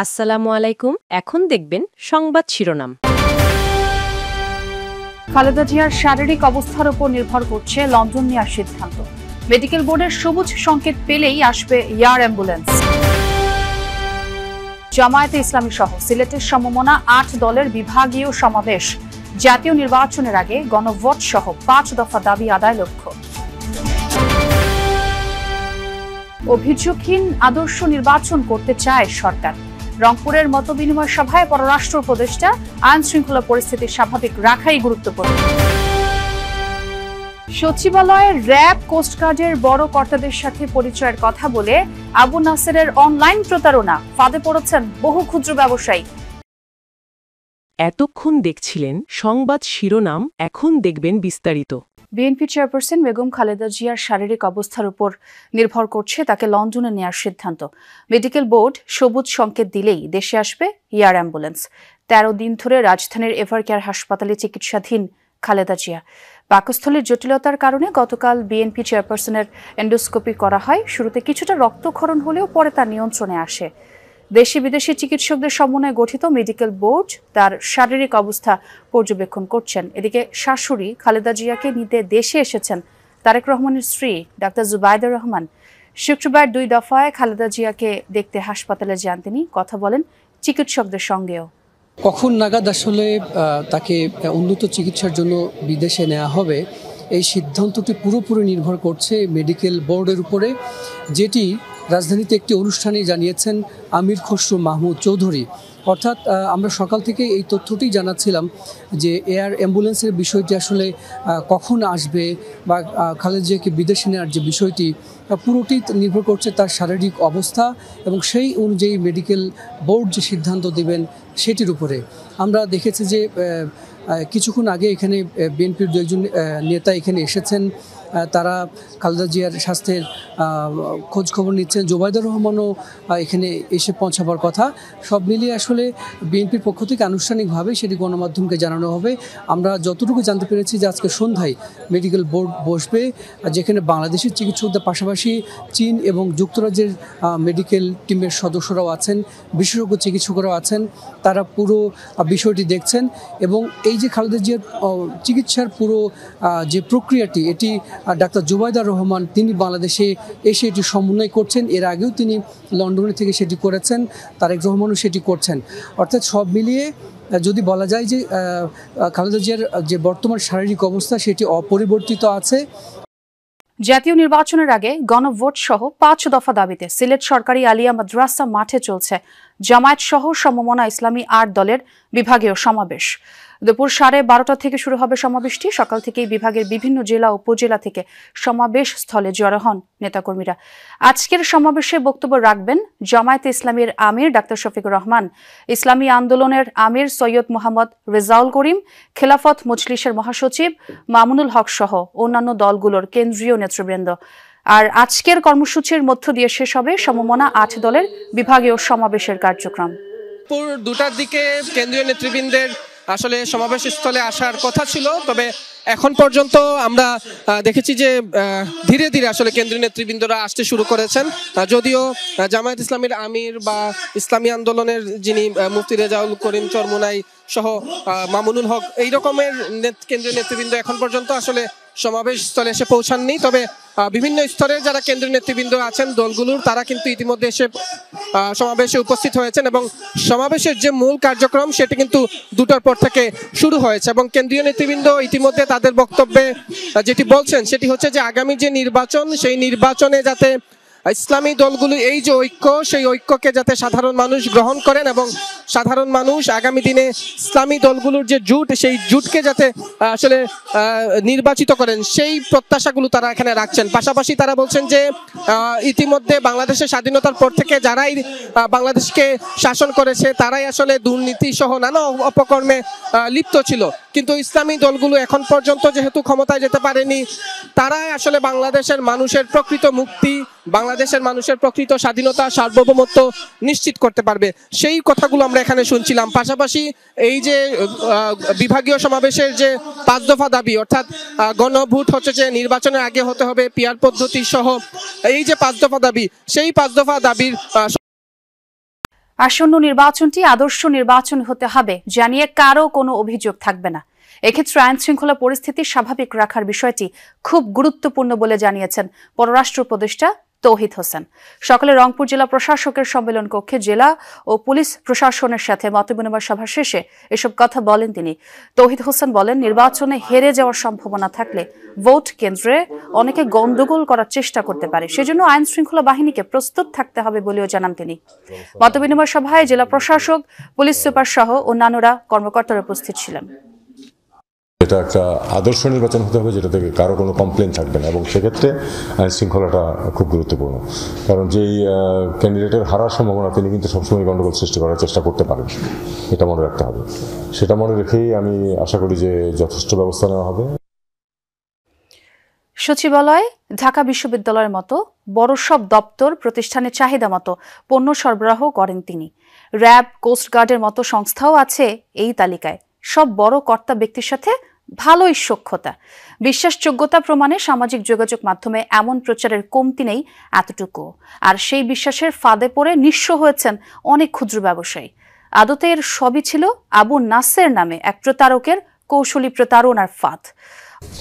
আসসালামু আলাইকুম। এখন দেখবেন সংবাদ শিরোনাম। খালেদা জিয়ার শারীরিক অবস্থার উপর নির্ভর করছে লন্ডন নেওয়ার সিদ্ধান্ত। মেডিকেল বোর্ডের সবুজ সংকেত পেলেই আসবে এয়ার অ্যাম্বুলেন্স। জামায়াতে ইসলামী সহ সিলেটের সমমনা ৮ দলের বিভাগীয় সমাবেশ। জাতীয় নির্বাচনের আগে গণভোট সহ ৫ দফা দাবি আদায় লক্ষ্য। অভিযোগহীন আদর্শ নির্বাচন করতে চায় সরকার। রংপুরের মতবিনিময় সভায় পররাষ্ট্র উপদেষ্টা আইন শৃঙ্খলা পরিস্থিতি স্বাভাবিক রাখাই গুরুত্বপূর্ণ। সচিবালয়ে র্যাব কোস্টগার্ডের বড় কর্তাদের সাথে পরিচয়ের কথা বলে আবু নাসেরের অনলাইন প্রতারণা, ফাঁদে পড়েছেন বহু ক্ষুদ্র ব্যবসায়ী। এতক্ষণ দেখছিলেন সংবাদ শিরোনাম, এখন দেখবেন বিস্তারিত। বিএনপি চেয়ারপারসন বেগম খালেদা জিয়ার শারীরিক অবস্থার উপর নির্ভর করছে তাকে লন্ডনে নেওয়ার সিদ্ধান্ত। মেডিকেল বোর্ড সবুজ সংকেত দিলেই দেশে আসবে এয়ার অ্যাম্বুলেন্স। ১৩ দিন ধরে রাজধানীর এভারকেয়ার হাসপাতালে চিকিৎসাধীন খালেদা জিয়া। পাকস্থলীর জটিলতার কারণে গতকাল বিএনপি চেয়ারপারসনের এন্ডোস্কোপি করা হয়। শুরুতে কিছুটা রক্তক্ষরণ হলেও পরে তা নিয়ন্ত্রণে আসে। দেশি বিদেশি চিকিৎসকদের সমন্বয়ে গঠিত মেডিকেল বোর্ড তার শারীরিক অবস্থা পর্যবেক্ষণ করছেন। এদিকে শাশুড়ি খালেদা জিয়াকে নিতে দেশে এসেছেন তারেক রহমানের স্ত্রী ডাক্তার জুবাইদা রহমান। শুক্রবার ২ দফায় খালেদা জিয়াকে দেখতে হাসপাতালে যান তিনি, কথা বলেন চিকিৎসকদের সঙ্গেও। কখন নাগাদ আসলে তাকে উন্নত চিকিৎসার জন্য বিদেশে নেওয়া হবে, এই সিদ্ধান্তটি পুরোপুরি নির্ভর করছে মেডিকেল বোর্ডের উপরে, যেটি রাজধানীতে একটি অনুষ্ঠানে জানিয়েছেন আমির খসরু মাহমুদ চৌধুরী। অর্থাৎ আমরা সকাল থেকে এই তথ্যটি জানাচ্ছিলাম যে এয়ার অ্যাম্বুলেন্সের বিষয়টি আসলে কখন আসবে বা খালেদা জিয়াকে বিদেশে নেওয়ার যে বিষয়টি পুরোটি নির্ভর করছে তার শারীরিক অবস্থা এবং সেই অনুযায়ী মেডিকেল বোর্ড যে সিদ্ধান্ত দেবেন সেটির উপরে। আমরা দেখেছি যে কিছুক্ষণ আগে এখানে বিএনপির ২ একজন নেতা এখানে এসেছেন, তারা খালেদা জিয়ার স্বাস্থ্যের খোঁজ খবর নিচ্ছেন। জুবাইদা রহমানও এখানে এসে পৌঁছাবার কথা। সব মিলিয়ে আসলে বিএনপির পক্ষ থেকে আনুষ্ঠানিকভাবে সেটি গণমাধ্যমকে জানানো হবে। আমরা যতটুকু জানতে পেরেছি যে আজকে সন্ধ্যায় মেডিকেল বোর্ড বসবে, যেখানে বাংলাদেশের চিকিৎসকদের পাশাপাশি চীন এবং যুক্তরাজ্যের মেডিকেল টিমের সদস্যরাও আছেন, বিশেষজ্ঞ চিকিৎসকরাও আছেন। তারা পুরো বিষয়টি দেখছেন এবং এই যে খালেদা জিয়ার চিকিৎসার পুরো যে প্রক্রিয়াটি, এটি ডাক্তার জুবাইদা রহমান তিনি বাংলাদেশে এসে এটি সমন্বয় করছেন। এর আগেও তিনি লন্ডনে থেকে সেটি করেছেন, তারেক রহমানও সেটি করছেন। অর্থাৎ সব মিলিয়ে যদি বলা যায় যে খালেদা জিয়ার যে বর্তমান শারীরিক অবস্থা সেটি অপরিবর্তিত আছে। জাতীয় নির্বাচনের আগে গণভোট সহ ৫ দফা দাবিতে সিলেট সরকারি আলিয়া মাদ্রাসা মাঠে চলছে জামায়াত সহ সমমনা ইসলামী ৮ দলের বিভাগীয় সমাবেশ। দুপুর 12:30 থেকে শুরু হবে সমাবেশটি। সকাল থেকেই বিভাগের বিভিন্ন জেলা উপজেলা থেকে সমাবেশ স্থলে জড়ো হন নেতাকর্মীরা। আজকের সমাবেশে বক্তব্য রাখবেন জামায়াতে ইসলামীর আমির ডাক্তার শফিকুর রহমান, ইসলামী আন্দোলনের আমির সৈয়দ মোহাম্মদ রেজাউল করিম, খেলাফত মজলিসের মহাসচিব মামুনুল হক সহ অন্যান্য দলগুলোর কেন্দ্রীয় নেতৃবৃন্দ। আর আজকের কর্মসূচির মধ্য দিয়ে শেষ হবে সমমনা ৮ দলের বিভাগীয় সমাবেশের কার্যক্রম। দুপুর ২টার দিকে কেন্দ্রীয় নেতৃবৃন্দের আসলে সমাবেশ স্থলে আসার কথা ছিল, তবে এখন পর্যন্ত আমরা দেখেছি যে ধীরে ধীরে আসলে কেন্দ্রীয় নেতৃবৃন্দরা আসতে শুরু করেছেন। যদিও জামায়াত ইসলামীর আমির বা ইসলামী আন্দোলনের যিনি মুফতি রেজাউল করিম চরমুনাই সহ মামুনুল হক, এই রকমের কেন্দ্রীয় নেতৃবৃন্দ এখন পর্যন্ত আসলে সমাবেশ স্থলে এসে পৌঁছাননি। তবে বিভিন্ন স্তরের যারা কেন্দ্রীয় নেতৃবৃন্দ আছেন দলগুলোর, তারা কিন্তু ইতিমধ্যে এসে সমাবেশে উপস্থিত হয়েছেন এবং সমাবেশের যে মূল কার্যক্রম সেটি কিন্তু ২টার পর থেকে শুরু হয়েছে এবং কেন্দ্রীয় নেতৃবৃন্দ ইতিমধ্যে তাদের বক্তব্যে যেটি বলছেন সেটি হচ্ছে যে আগামী যে নির্বাচন, সেই নির্বাচনে যাতে ইসলামী দলগুলো এই যে ঐক্য, সেই ঐক্যকে যাতে সাধারণ মানুষ গ্রহণ করেন এবং সাধারণ মানুষ আগামী দিনে ইসলামী দলগুলোর যে জোট, সেই জোটকে যাতে আসলে নির্বাচিত করেন, সেই প্রত্যাশাগুলো তারা এখানে রাখছেন। পাশাপাশি তারা বলছেন যে ইতিমধ্যে বাংলাদেশের স্বাধীনতার পর থেকে যারাই বাংলাদেশকে শাসন করেছে তারাই আসলে দুর্নীতি সহ নানা অপকর্মে লিপ্ত ছিল, কিন্তু ইসলামী দলগুলো এখন পর্যন্ত যেহেতু ক্ষমতায় যেতে পারেনি, তারাই আসলে বাংলাদেশের মানুষের প্রকৃত মুক্তি, বাংলাদেশের মানুষের প্রকৃত স্বাধীনতা, সার্বভৌমত্ব নিশ্চিত করতে পারবে। সেই কথাগুলো আমরা এখানে শুনছিলাম। পাশাপাশি এই যে বিভাগীয় সমাবেশের যে ৫ দফা দাবি, অর্থাৎ গণভোট হচ্ছে যে নির্বাচনের আগে হতে হবে, পিআর পদ্ধতি সহ এই যে ৫ দফা দাবি, সেই ৫ দফা দাবির আসন্ন নির্বাচনটি আদর্শ নির্বাচন হতে হবে জানিয়ে কারো কোনো অভিযোগ থাকবে না। এক্ষেত্রে আইন শৃঙ্খলা পরিস্থিতি স্বাভাবিক রাখার বিষয়টি খুব গুরুত্বপূর্ণ বলে জানিয়েছেন পররাষ্ট্র উপদেষ্টা তৌহিদ হোসেন। সকালে রংপুর জেলা প্রশাসকের সম্মেলন কক্ষে জেলা ও পুলিশ প্রশাসনের সাথে মতবিনিময় সভা শেষে এসব কথা বলেন তিনি। তৌহিদ হোসেন বলেন, নির্বাচনে হেরে যাওয়ার সম্ভাবনা থাকলে ভোট কেন্দ্রে অনেকে গন্ডগোল করার চেষ্টা করতে পারে, সেজন্য আইন শৃঙ্খলা বাহিনীকে প্রস্তুত থাকতে হবে বলেও জানান তিনি। মতবিনিময় সভায় জেলা প্রশাসক, পুলিশ সুপার সহ অন্যান্যরা কর্মকর্তারা উপস্থিত ছিলেন। এটা একটা আদর্শ নির্বাচন হতে হবে যেটা থেকে কারো কোনো কমপ্লেন থাকবে না, এবং সেক্ষেত্রে আইন শৃঙ্খলাটা খুব গুরুত্বপূর্ণ। কারণ যেই ক্যান্ডিডেটের হারার সম্ভাবনা তিনি কিন্তু সবসময় গণ্ডগোল সৃষ্টি করার চেষ্টা করতে পারেন, এটা মনে রাখতে হবে। সেটা মনে রেখেই আমি আশা করি যে যথেষ্ট ব্যবস্থা নেওয়া হবে। সচিবালয়, ঢাকা বিশ্ববিদ্যালয়ের মতো বড় সব দপ্তর প্রতিষ্ঠানের চাহিদা মতো পণ্য সরবরাহ করেন তিনি। র্যাব, কোস্টগার্ডের মতো সংস্থাও আছে এই তালিকায়। সব বড় কর্তা ব্যক্তির সাথে ভালোই সখ্যতা, বিশ্বাসযোগ্যতা প্রমাণে সামাজিক যোগাযোগ মাধ্যমে এমন প্রচারের কমতি নেই এতটুকু। আর সেই বিশ্বাসের ফাঁদে পড়ে নিঃস্ব হয়েছেন অনেক ক্ষুদ্র ব্যবসায়ী। আদতে এর সবই ছিল আবু নাসের নামে এক প্রতারকের কৌশলী প্রতারণার ফাঁদ।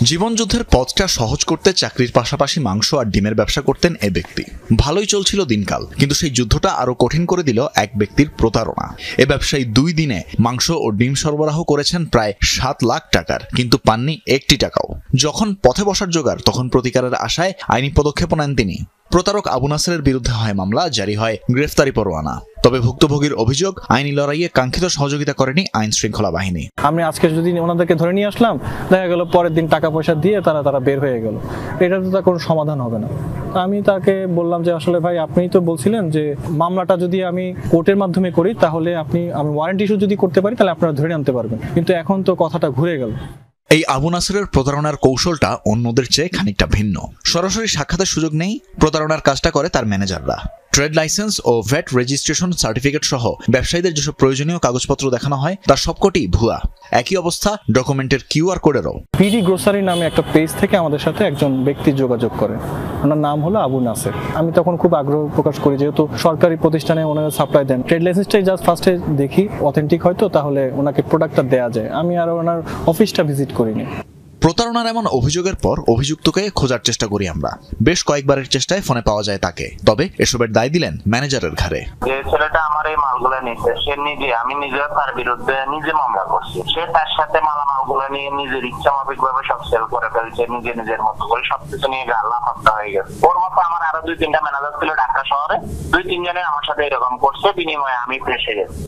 জীবনযুদ্ধের পথটা সহজ করতে চাকরির পাশাপাশি মাংস আর ডিমের ব্যবসা করতেন এ ব্যক্তি। ভালোই চলছিল দিনকাল, কিন্তু সেই যুদ্ধটা আরো কঠিন করে দিল এক ব্যক্তির প্রতারণা। এ ব্যবসায়ী 2 দিনে মাংস ও ডিম সরবরাহ করেছেন প্রায় 7 লাখ টাকার, কিন্তু পাননি 1টি টাকাও। যখন পথে বসার জোগাড়, তখন প্রতিকারের আশায় আইনি পদক্ষেপ নেন তিনি। প্রতারক আবু নাসেরের বিরুদ্ধে হয় মামলা, জারি হয় গ্রেফতারি পরোয়ানা। তবে ভুক্তভোগীর অভিযোগ, আইনি লড়াইয়ে কাঙ্ক্ষিত সহযোগিতা করেনি আইন শৃঙ্খলা বাহিনী। আমি আজকে যদি ওনাদেরকে ধরে নিয়ে আসলাম, দেখা গেল পরের দিন টাকা পয়সা দিয়ে তারা বের হয়ে গেল, এটা তো তার কোনো সমাধান হবে না। আমি তাকে বললাম যে আসলে ভাই, আপনিই তো বলছিলেন যে মামলাটা যদি আমি কোর্টের মাধ্যমে করি তাহলে আমি ওয়ারেন্ট ইস্যু যদি করতে পারি তাহলে আপনারা ধরে আনতে পারবেন, কিন্তু এখন তো কথাটা ঘুরে গেল। এই আবু নাসেরের প্রতারণার কৌশলটা অন্যদের চেয়ে খানিকটা ভিন্ন। সরাসরি সাক্ষাতের সুযোগ নেই, প্রতারণার কাজটা করে তার ম্যানেজাররা। ট্রেড লাইসেন্স ও ভ্যাট রেজিস্ট্রেশন সার্টিফিকেট সহ ব্যবসায়ীদের যেসব প্রয়োজনীয় কাগজপত্র দেখানো হয় তার সবকটি ভুয়া। একই অবস্থা ডকুমেন্টের QR কোডেরও। পিডি গ্রোসারি নামে একটা পেজ থেকে আমাদের সাথে একজন ব্যক্তি যোগাযোগ করে, ওনার নাম হলো আবু নাসের। আমি তখন খুব আগ্রহ প্রকাশ করি, যেহেতু সরকারি প্রতিষ্ঠানে ওনারা সাপ্লাই দেন। ট্রেড লাইসেন্সটাই জাস্ট ফার্স্টে দেখি অথেন্টিক হয়তো, তাহলে ওনাকে প্রোডাক্টটা দেওয়া যায়। আমি আর ওনার অফিসটা ভিজিট করিনি। প্রতারণার এমন অভিযোগের পর অভিযুক্তকে খোঁজার চেষ্টা করি আমরা। বেশ কয়েকবারের চেষ্টায় ফোনে পাওয়া যায় তাকে, তবে এসবের দায় দিলেন ম্যানেজারের ঘাড়ে। যে ছেলেটা আমার এই মালগুলো নিচ্ছে, সে আমি নিজে তার বিরুদ্ধে নিজে মামলা করছি। সে তার সাথে মালামালগুলো নিয়ে নিজের ইচ্ছা মাফিক ভাবে সব সেল করে ফেলছে, নিজের মতো করে সবকিছু নিয়ে গাল্লা ফাত্তা হয়ে গেছে। ওর মতো আমার আরো 2-3টা ম্যানেজার ছিল ঢাকা শহরে, 2-3 জনে আমার সাথে এরকম করছে, বিনিময়ে আমি ফেসে গেছি।